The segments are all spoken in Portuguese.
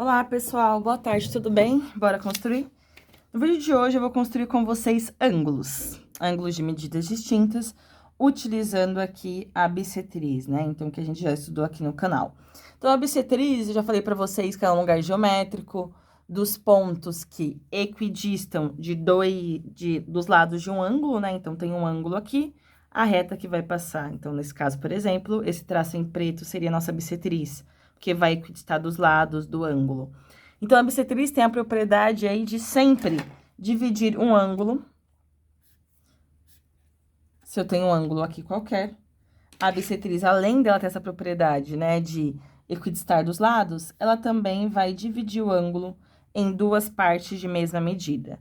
Olá, pessoal. Boa tarde, tudo bem? Bora construir? No vídeo de hoje eu vou construir com vocês ângulos de medidas distintas, utilizando aqui a bissetriz, né? Então, que a gente já estudou aqui no canal. Então, a bissetriz, eu já falei pra vocês que é um lugar geométrico dos pontos que equidistam dos lados de um ângulo, né? Então, tem um ângulo aqui, a reta que vai passar. Então, nesse caso, por exemplo, esse traço em preto seria a nossa bissetriz, que vai equidistar dos lados do ângulo. Então, a bissetriz tem a propriedade aí de sempre dividir um ângulo. Se eu tenho um ângulo aqui qualquer, a bissetriz, além dela ter essa propriedade, né, de equidistar dos lados, ela também vai dividir o ângulo em duas partes de mesma medida.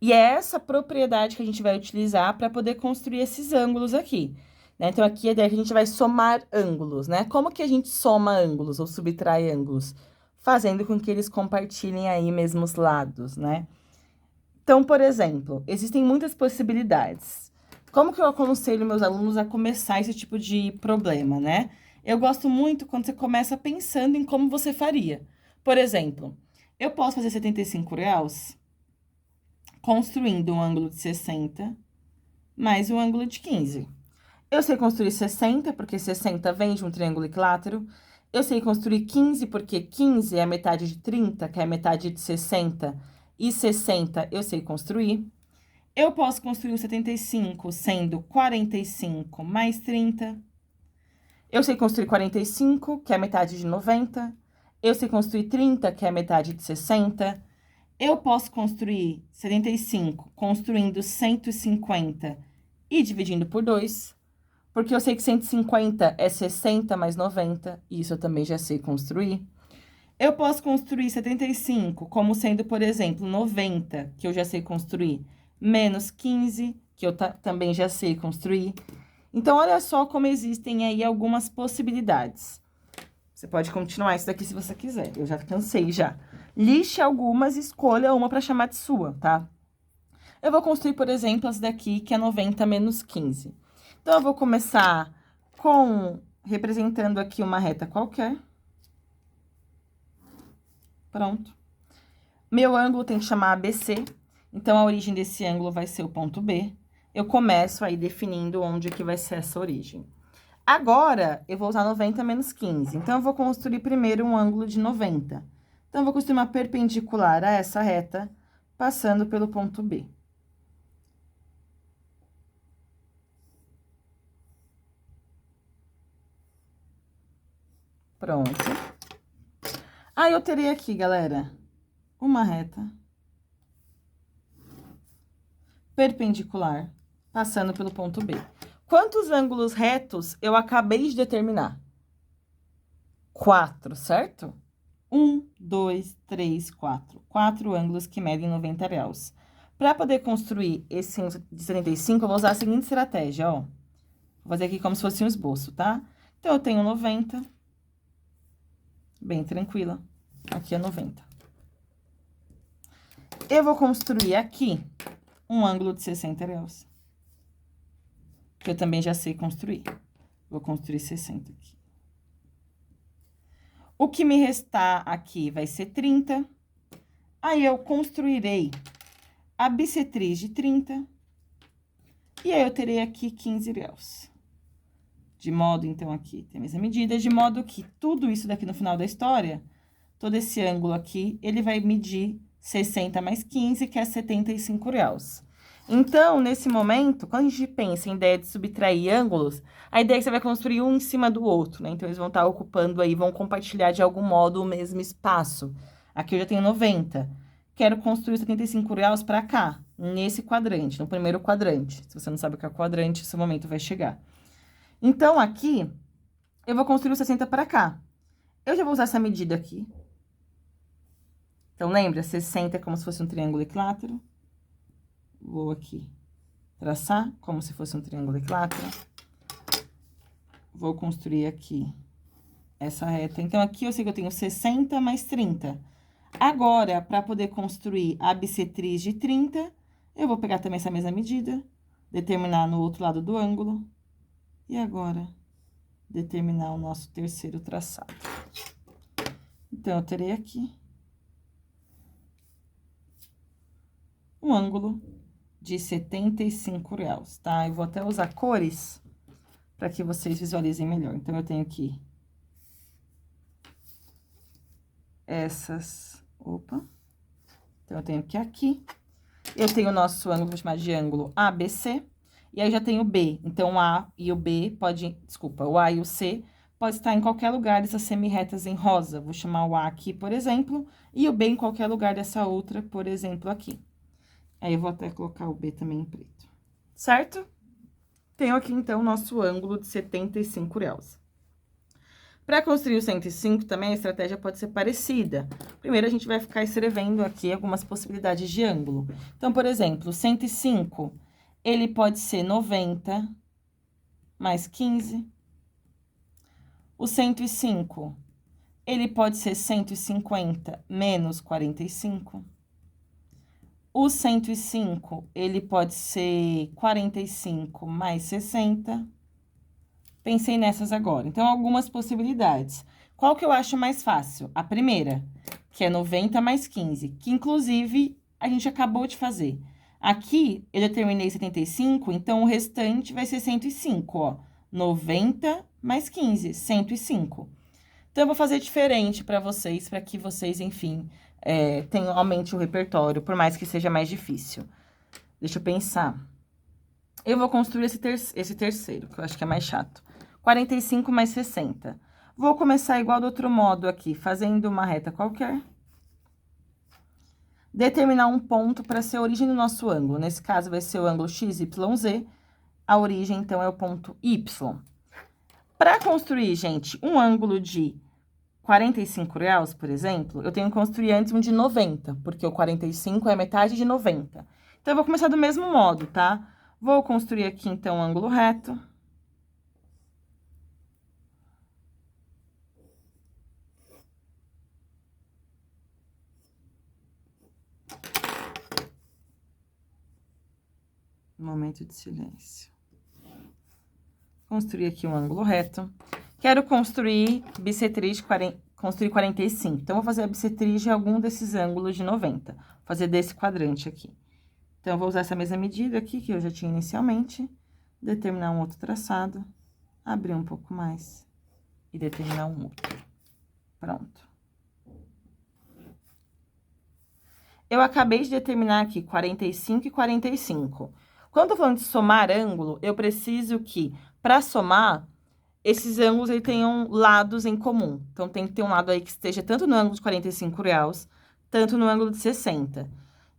E é essa propriedade que a gente vai utilizar para poder construir esses ângulos aqui, né? Então, aqui a ideia é que a gente vai somar ângulos, né? Como que a gente soma ângulos ou subtrai ângulos? Fazendo com que eles compartilhem aí mesmos lados, né? Então, por exemplo, existem muitas possibilidades. Como que eu aconselho meus alunos a começar esse tipo de problema, né? Eu gosto muito quando você começa pensando em como você faria. Por exemplo, eu posso fazer 75 graus construindo um ângulo de 60 mais um ângulo de 15. Eu sei construir 60, porque 60 vem de um triângulo equilátero. Eu sei construir 15, porque 15 é a metade de 30, que é a metade de 60. E 60 eu sei construir. Eu posso construir o 75 sendo 45 mais 30. Eu sei construir 45, que é a metade de 90. Eu sei construir 30, que é a metade de 60. Eu posso construir 75 construindo 150 e dividindo por 2, porque eu sei que 150 é 60 mais 90, e isso eu também já sei construir. Eu posso construir 75 como sendo, por exemplo, 90, que eu já sei construir, menos 15, que eu também já sei construir. Então, olha só como existem aí algumas possibilidades. Você pode continuar isso daqui se você quiser, eu já cansei já. Lixe algumas e escolha uma para chamar de sua, tá? Eu vou construir, por exemplo, essa daqui, que é 90 menos 15. Então, eu vou começar representando aqui uma reta qualquer. Pronto. Meu ângulo tem que chamar ABC, então a origem desse ângulo vai ser o ponto B. Eu começo aí definindo onde que vai ser essa origem. Agora, eu vou usar 90 menos 15. Então, eu vou construir primeiro um ângulo de 90. Então, eu vou construir uma perpendicular a essa reta, passando pelo ponto B. Pronto. Aí, eu terei aqui, galera, uma reta perpendicular, passando pelo ponto B. Quantos ângulos retos eu acabei de determinar? 4, certo? 1, 2, 3, 4. 4 ângulos que medem 90 graus. Para poder construir esse de 75, eu vou usar a seguinte estratégia, ó. Vou fazer aqui como se fosse um esboço, tá? Então, eu tenho 90. Bem tranquila. Aqui é 90. Eu vou construir aqui um ângulo de 60 graus. Que eu também já sei construir. Vou construir 60 aqui. O que me restar aqui vai ser 30. Aí, eu construirei a bissetriz de 30. E aí, eu terei aqui 15 graus. De modo, então, aqui tem a mesma medida, de modo que tudo isso daqui no final da história, todo esse ângulo aqui, ele vai medir 60 mais 15, que é 75 graus. Então, nesse momento, quando a gente pensa em ideia de subtrair ângulos, a ideia é que você vai construir um em cima do outro, né? Então, eles vão estar ocupando aí, vão compartilhar de algum modo o mesmo espaço. Aqui eu já tenho 90. Quero construir 75 graus para cá, nesse quadrante, no primeiro quadrante. Se você não sabe o que é quadrante, esse momento vai chegar. Então, aqui, eu vou construir o 60 para cá. Eu já vou usar essa medida aqui. Então, lembra? 60 é como se fosse um triângulo equilátero. Vou aqui traçar como se fosse um triângulo equilátero. Vou construir aqui essa reta. Então, aqui eu sei que eu tenho 60 mais 30. Agora, para poder construir a bissetriz de 30, eu vou pegar também essa mesma medida, determinar no outro lado do ângulo. E agora, determinar o nosso terceiro traçado. Então, eu terei aqui um ângulo de R$ 75, tá? Eu vou até usar cores para que vocês visualizem melhor. Então, eu tenho aqui essas... Opa! Então, eu tenho aqui. Eu tenho o nosso ângulo, vou chamar de ângulo ABC. E aí, já tenho o B. Então, o A e o B pode... Desculpa, o A e o C pode estar em qualquer lugar dessas semi-retas em rosa. Vou chamar o A aqui, por exemplo, e o B em qualquer lugar dessa outra, por exemplo, aqui. Aí, eu vou até colocar o B também em preto. Certo? Tenho aqui, então, o nosso ângulo de R$ 75. Para construir o 105, também a estratégia pode ser parecida. Primeiro, a gente vai ficar escrevendo aqui algumas possibilidades de ângulo. Então, por exemplo, o 105, ele pode ser 90 mais 15. O 105, ele pode ser 150 menos 45. O 105, ele pode ser 45 mais 60. Pensei nessas agora. Então, algumas possibilidades. Qual que eu acho mais fácil? A primeira, que é 90 mais 15, que inclusive a gente acabou de fazer. Aqui, eu determinei 75, então o restante vai ser 105, ó. 90 mais 15, 105. Então, eu vou fazer diferente para que vocês, enfim, aumente o repertório, por mais que seja mais difícil. Deixa eu pensar. Eu vou construir esse terceiro, que eu acho que é mais chato. 45 mais 60. Vou começar igual do outro modo aqui, fazendo uma reta qualquer. Determinar um ponto para ser a origem do nosso ângulo. Nesse caso, vai ser o ângulo XYZ. A origem, então, é o ponto Y. Para construir, gente, um ângulo de R$ 45, por exemplo, eu tenho que construir antes um de 90, porque o 45 é metade de 90. Então, eu vou começar do mesmo modo, tá? Vou construir aqui, então, um ângulo reto. Momento de silêncio. Construir aqui um ângulo reto. Quero construir bissetriz de 45. Então, vou fazer a bissetriz de algum desses ângulos de 90. Vou fazer desse quadrante aqui. Então, eu vou usar essa mesma medida aqui, que eu já tinha inicialmente. Determinar um outro traçado. Abrir um pouco mais. E determinar um outro. Pronto. Eu acabei de determinar aqui 45 e 45. Quando eu tô falando de somar ângulo, eu preciso que, para somar, esses ângulos aí tenham lados em comum. Então, tem que ter um lado aí que esteja tanto no ângulo de 45 graus, tanto no ângulo de 60.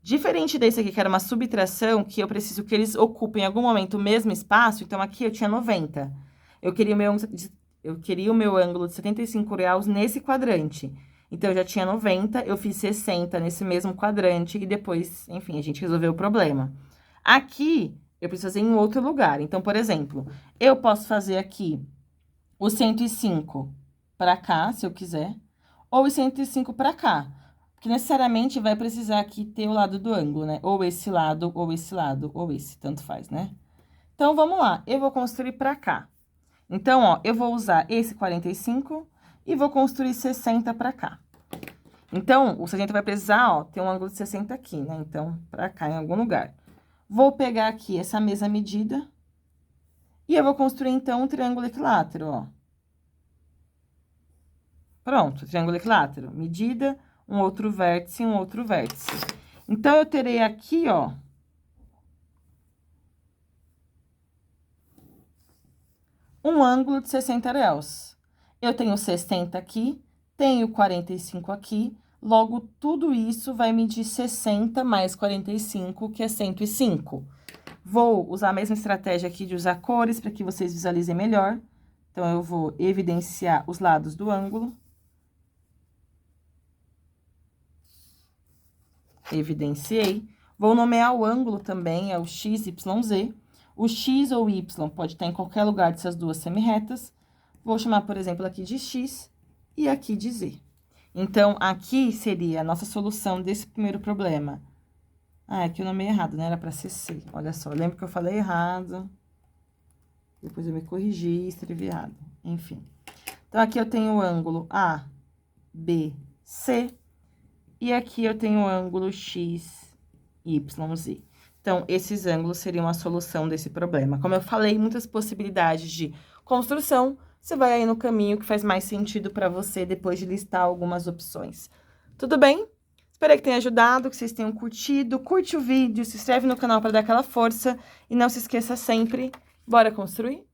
Diferente desse aqui, que era uma subtração, que eu preciso que eles ocupem em algum momento o mesmo espaço, então aqui eu tinha 90. Eu queria o meu ângulo de 75 graus nesse quadrante. Então, eu já tinha 90, eu fiz 60 nesse mesmo quadrante e depois, enfim, a gente resolveu o problema. Aqui, eu preciso fazer em outro lugar. Então, por exemplo, eu posso fazer aqui o 105 para cá, se eu quiser, ou o 105 para cá. Porque necessariamente vai precisar aqui ter o lado do ângulo, né? Ou esse lado, ou esse lado, ou esse, tanto faz, né? Então, vamos lá. Eu vou construir para cá. Então, ó, eu vou usar esse 45 e vou construir 60 para cá. Então, o 60 vai precisar, ó, ter um ângulo de 60 aqui, né? Então, para cá em algum lugar. Vou pegar aqui essa mesma medida e eu vou construir, então, um triângulo equilátero, ó. Pronto, triângulo equilátero. Medida, um outro vértice e um outro vértice. Então, eu terei aqui, ó, um ângulo de 60 graus. Eu tenho 60 aqui, tenho 45 aqui, logo, tudo isso vai medir 60 mais 45, que é 105. Vou usar a mesma estratégia aqui de usar cores para que vocês visualizem melhor. Então, eu vou evidenciar os lados do ângulo. Evidenciei. Vou nomear o ângulo também, é o XYZ. O X ou Y pode estar em qualquer lugar dessas duas semi-retas. Vou chamar, por exemplo, aqui de X e aqui de Z. Então, aqui seria a nossa solução desse primeiro problema. Ah, aqui eu nomeei errado, né? Era para ser C. Olha só, lembra que eu falei errado. Depois eu me corrigi, escrevi errado. Enfim. Então, aqui eu tenho o ângulo A, B, C. E aqui eu tenho o ângulo X, YZ. Então, esses ângulos seriam a solução desse problema. Como eu falei, muitas possibilidades de construção, você vai aí no caminho que faz mais sentido para você depois de listar algumas opções. Tudo bem? Espero que tenha ajudado, que vocês tenham curtido. Curte o vídeo, se inscreve no canal para dar aquela força e não se esqueça sempre, bora construir?